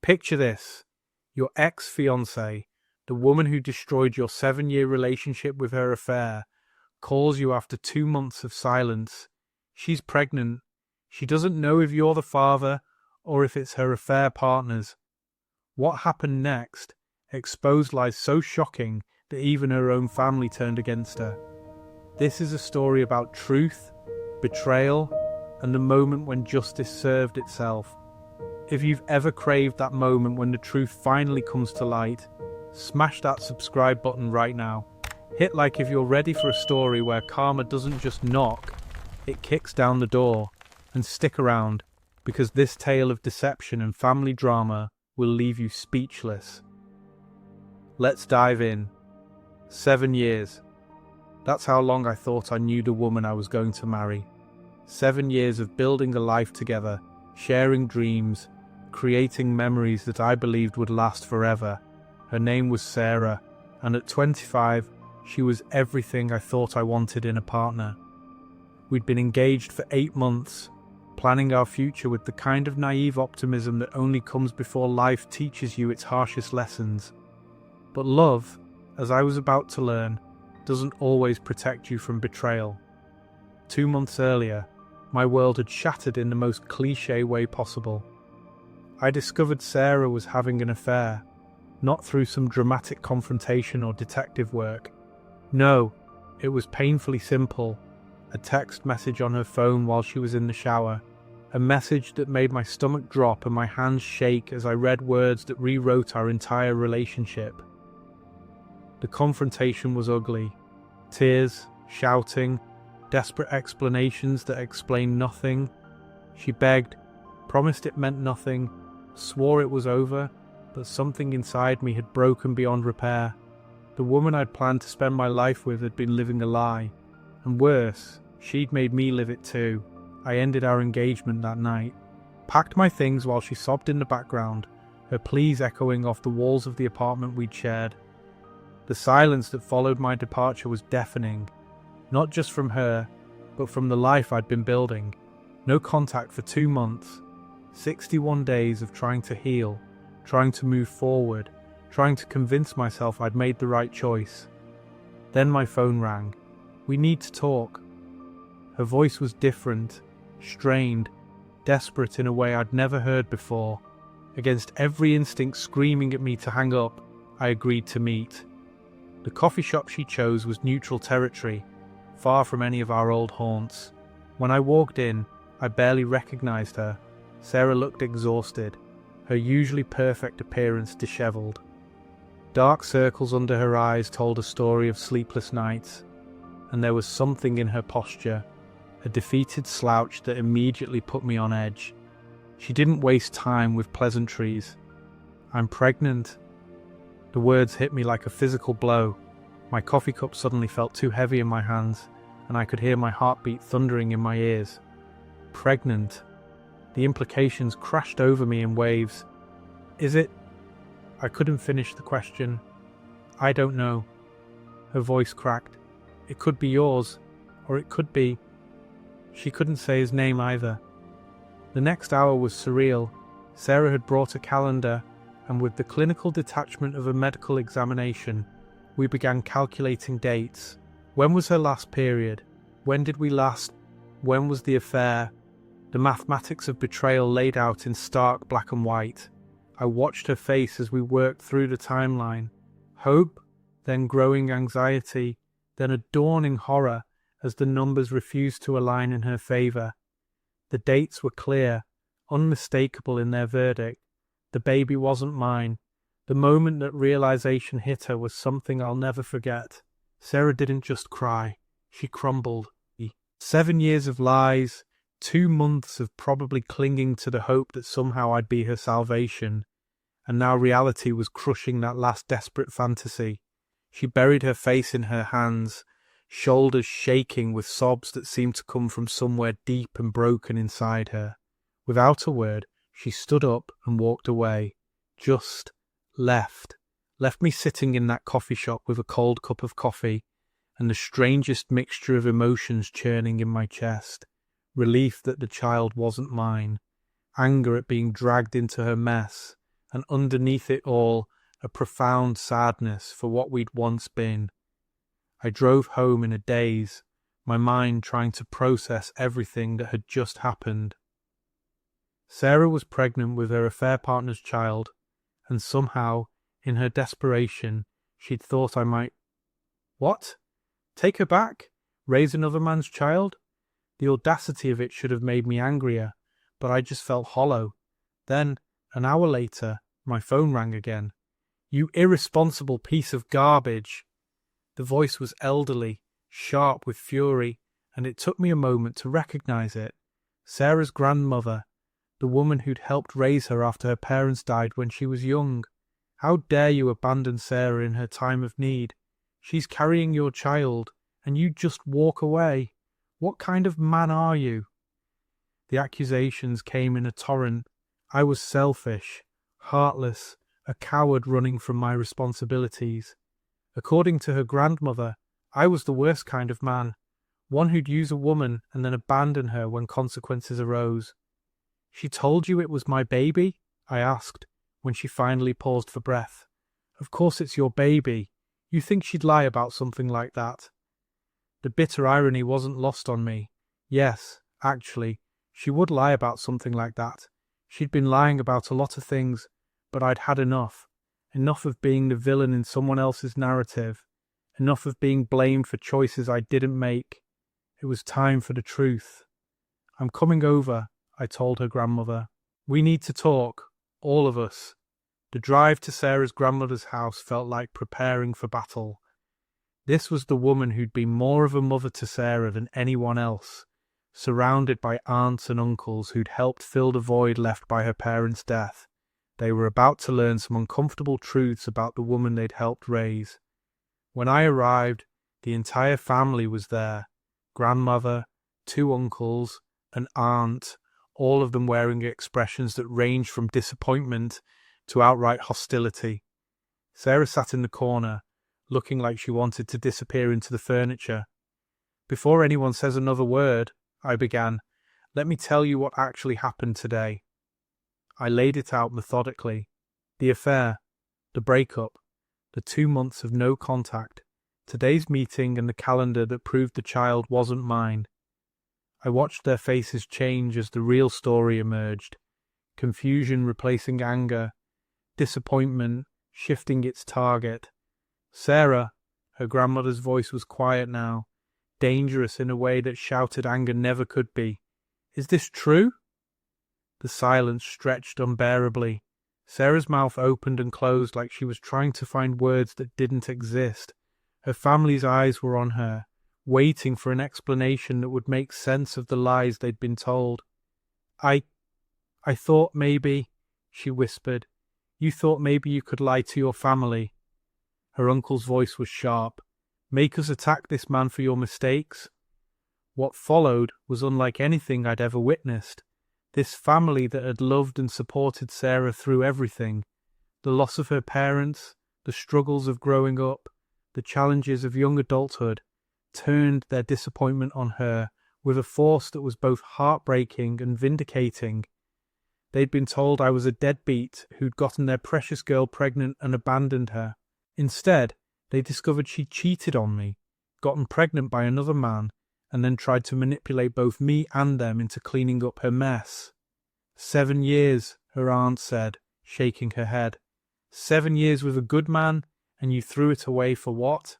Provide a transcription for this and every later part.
Picture this. Your ex-fiancée, the woman who destroyed your 7-year relationship with her affair, calls you after 2 months of silence. She's pregnant. She doesn't know if you're the father or if it's her affair partner's. What happened next exposed lies so shocking that even her own family turned against her. This is a story about truth, betrayal, and the moment when justice served itself. If you've ever craved that moment when the truth finally comes to light, smash that subscribe button right now. Hit like if you're ready for a story where karma doesn't just knock, it kicks down the door. And stick around, because this tale of deception and family drama will leave you speechless. Let's dive in. 7 years. That's how long I thought I knew the woman I was going to marry. 7 years of building a life together, sharing dreams, creating memories that I believed would last forever. Her name was Sarah, and at 25, she was everything I thought I wanted in a partner. We'd been engaged for 8 months, planning our future with the kind of naive optimism that only comes before life teaches you its harshest lessons. But love, as I was about to learn, doesn't always protect you from betrayal. 2 months earlier, my world had shattered in the most cliché way possible. I discovered Sarah was having an affair, not through some dramatic confrontation or detective work. No, it was painfully simple. A text message on her phone while she was in the shower. A message that made my stomach drop and my hands shake as I read words that rewrote our entire relationship. The confrontation was ugly. Tears, shouting, desperate explanations that explained nothing. She begged, promised it meant nothing, swore it was over, but something inside me had broken beyond repair. The woman I'd planned to spend my life with had been living a lie. And worse, she'd made me live it too. I ended our engagement that night. Packed my things while she sobbed in the background, her pleas echoing off the walls of the apartment we'd shared. The silence that followed my departure was deafening, not just from her, but from the life I'd been building. No contact for 2 months, 61 days of trying to heal, trying to move forward, trying to convince myself I'd made the right choice. Then my phone rang. "We need to talk." Her voice was different, strained, desperate in a way I'd never heard before. Against every instinct screaming at me to hang up, I agreed to meet. The coffee shop she chose was neutral territory, far from any of our old haunts. When I walked in, I barely recognized her. Sarah looked exhausted, her usually perfect appearance disheveled. Dark circles under her eyes told a story of sleepless nights, and there was something in her posture, a defeated slouch that immediately put me on edge. She didn't waste time with pleasantries. "I'm pregnant." The words hit me like a physical blow. My coffee cup suddenly felt too heavy in my hands, and I could hear my heartbeat thundering in my ears. Pregnant. The implications crashed over me in waves. "Is it?" I couldn't finish the question. "I don't know." Her voice cracked. "It could be yours, or it could be..." She couldn't say his name either. The next hour was surreal. Sarah had brought a calendar, and with the clinical detachment of a medical examination, we began calculating dates. When was her last period? When did we last? When was the affair? The mathematics of betrayal laid out in stark black and white. I watched her face as we worked through the timeline. Hope, then growing anxiety, then a dawning horror as the numbers refused to align in her favor. The dates were clear, unmistakable in their verdict. The baby wasn't mine. The moment that realization hit her was something I'll never forget. Sarah didn't just cry, she crumbled. 7 years of lies, 2 months of probably clinging to the hope that somehow I'd be her salvation, and now reality was crushing that last desperate fantasy. She buried her face in her hands, shoulders shaking with sobs that seemed to come from somewhere deep and broken inside her. Without a word, she stood up and walked away. Just left me sitting in that coffee shop with a cold cup of coffee and the strangest mixture of emotions churning in my chest. Relief that the child wasn't mine, anger at being dragged into her mess, and underneath it all, a profound sadness for what we'd once been. I drove home in a daze, my mind trying to process everything that had just happened. Sarah was pregnant with her affair partner's child, and somehow, in her desperation, she'd thought I might... What? Take her back? Raise another man's child? The audacity of it should have made me angrier, but I just felt hollow. Then, an hour later, my phone rang again. "You irresponsible piece of garbage!" The voice was elderly, sharp with fury, and it took me a moment to recognize it. Sarah's grandmother, the woman who'd helped raise her after her parents died when she was young. How dare you abandon Sarah in her time of need? She's carrying your child, and you just walk away. What kind of man are you? The accusations came in a torrent. I was selfish, heartless, a coward running from my responsibilities. According to her grandmother, I was the worst kind of man, one who'd use a woman and then abandon her when consequences arose. "She told you it was my baby?" I asked, when she finally paused for breath. "Of course it's your baby. You think she'd lie about something like that?" The bitter irony wasn't lost on me. Yes, actually, she would lie about something like that. She'd been lying about a lot of things, but I'd had enough. Enough of being the villain in someone else's narrative. Enough of being blamed for choices I didn't make. It was time for the truth. "I'm coming over," I told her grandmother. "We need to talk, all of us." The drive to Sarah's grandmother's house felt like preparing for battle. This was the woman who'd been more of a mother to Sarah than anyone else, surrounded by aunts and uncles who'd helped fill the void left by her parents' death. They were about to learn some uncomfortable truths about the woman they'd helped raise. When I arrived, the entire family was there. Grandmother, 2 uncles, an aunt, all of them wearing expressions that ranged from disappointment to outright hostility. Sarah sat in the corner, looking like she wanted to disappear into the furniture. "Before anyone says another word," I began, "let me tell you what actually happened today." I laid it out methodically. The affair, the breakup, the 2 months of no contact, today's meeting and the calendar that proved the child wasn't mine. I watched their faces change as the real story emerged. Confusion replacing anger, disappointment shifting its target. "Sarah," her grandmother's voice was quiet now, dangerous in a way that shouted anger never could be. "Is this true?" The silence stretched unbearably. Sarah's mouth opened and closed like she was trying to find words that didn't exist. Her family's eyes were on her, waiting for an explanation that would make sense of the lies they'd been told. I thought maybe," she whispered, "you thought maybe you could lie to your family." Her uncle's voice was sharp. "Make us attack this man for your mistakes?" What followed was unlike anything I'd ever witnessed. This family that had loved and supported Sarah through everything, the loss of her parents, the struggles of growing up, the challenges of young adulthood, turned their disappointment on her with a force that was both heartbreaking and vindicating. They'd been told I was a deadbeat who'd gotten their precious girl pregnant and abandoned her. Instead, they discovered she'd cheated on me, gotten pregnant by another man, and then tried to manipulate both me and them into cleaning up her mess. 7 years, her aunt said, shaking her head. 7 years with a good man, and you threw it away for what?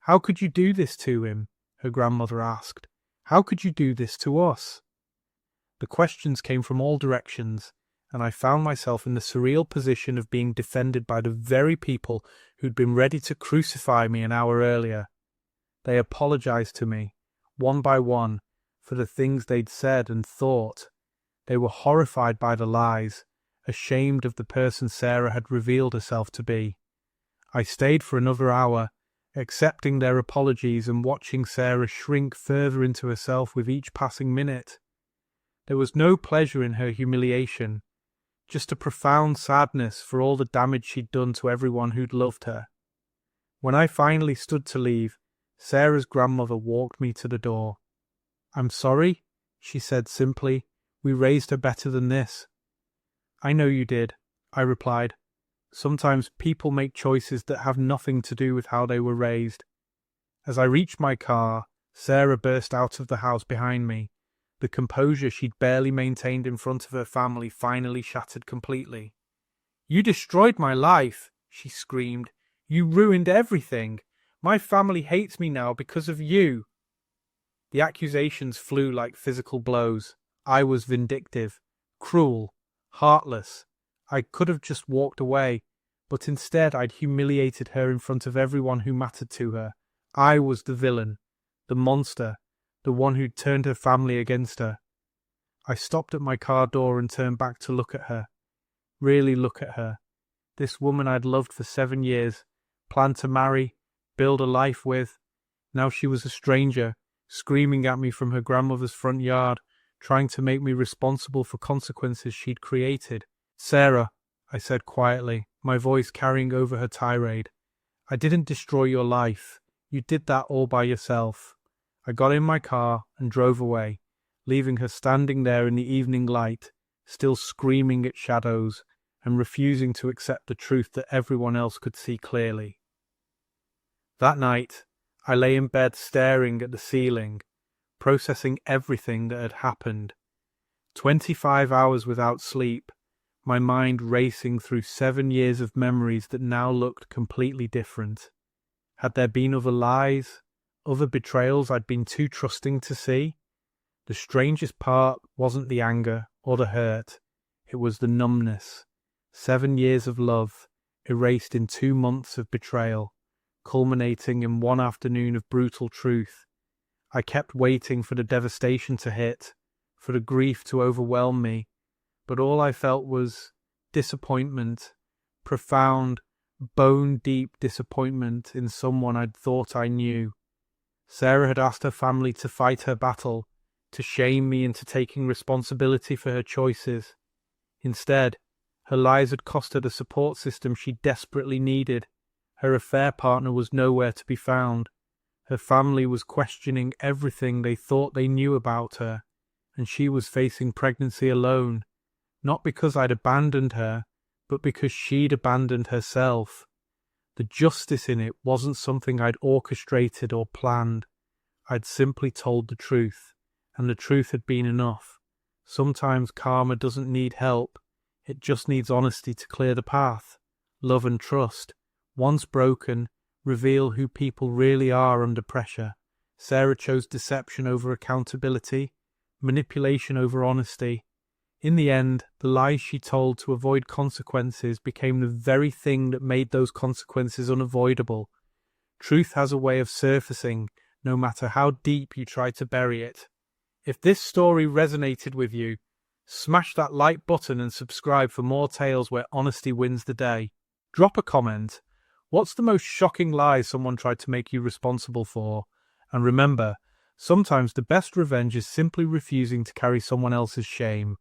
"How could you do this to him?" her grandmother asked. "How could you do this to us?" The questions came from all directions, and I found myself in the surreal position of being defended by the very people who'd been ready to crucify me an hour earlier. They apologized to me, one by one, for the things they'd said and thought. They were horrified by the lies, ashamed of the person Sarah had revealed herself to be. I stayed for another hour, accepting their apologies and watching Sarah shrink further into herself with each passing minute. There was no pleasure in her humiliation, just a profound sadness for all the damage she'd done to everyone who'd loved her. When I finally stood to leave, Sarah's grandmother walked me to the door. "I'm sorry," she said simply. "We raised her better than this." "I know you did," I replied. Sometimes people make choices that have nothing to do with how they were raised. As I reached my car, Sarah burst out of the house behind me. The composure she'd barely maintained in front of her family finally shattered completely. "You destroyed my life," she screamed. "You ruined everything. My family hates me now because of you." The accusations flew like physical blows. I was vindictive, cruel, heartless. I could have just walked away, but instead I'd humiliated her in front of everyone who mattered to her. I was the villain, the monster, the one who'd turned her family against her. I stopped at my car door and turned back to look at her. Really look at her. This woman I'd loved for 7 years, planned to marry, build a life with. Now she was a stranger, screaming at me from her grandmother's front yard, trying to make me responsible for consequences she'd created. "Sarah," I said quietly, my voice carrying over her tirade, "I didn't destroy your life. You did that all by yourself." I got in my car and drove away, leaving her standing there in the evening light, still screaming at shadows and refusing to accept the truth that everyone else could see clearly. That night, I lay in bed staring at the ceiling, processing everything that had happened. 25 hours without sleep, my mind racing through 7 years of memories that now looked completely different. Had there been other lies, other betrayals I'd been too trusting to see? The strangest part wasn't the anger or the hurt, it was the numbness. 7 years of love, erased in 2 months of betrayal, culminating in 1 afternoon of brutal truth. I kept waiting for the devastation to hit, for the grief to overwhelm me, but all I felt was disappointment, profound, bone-deep disappointment in someone I'd thought I knew. Sarah had asked her family to fight her battle, to shame me into taking responsibility for her choices. Instead, her lies had cost her the support system she desperately needed. Her affair partner was nowhere to be found. Her family was questioning everything they thought they knew about her, and she was facing pregnancy alone, not because I'd abandoned her, but because she'd abandoned herself. The justice in it wasn't something I'd orchestrated or planned. I'd simply told the truth, and the truth had been enough. Sometimes karma doesn't need help, it just needs honesty to clear the path. Love and trust, once broken, reveal who people really are under pressure. Sarah chose deception over accountability, manipulation over honesty. In the end, the lies she told to avoid consequences became the very thing that made those consequences unavoidable. Truth has a way of surfacing, no matter how deep you try to bury it. If this story resonated with you, smash that like button and subscribe for more tales where honesty wins the day. Drop a comment. What's the most shocking lie someone tried to make you responsible for? And remember, sometimes the best revenge is simply refusing to carry someone else's shame.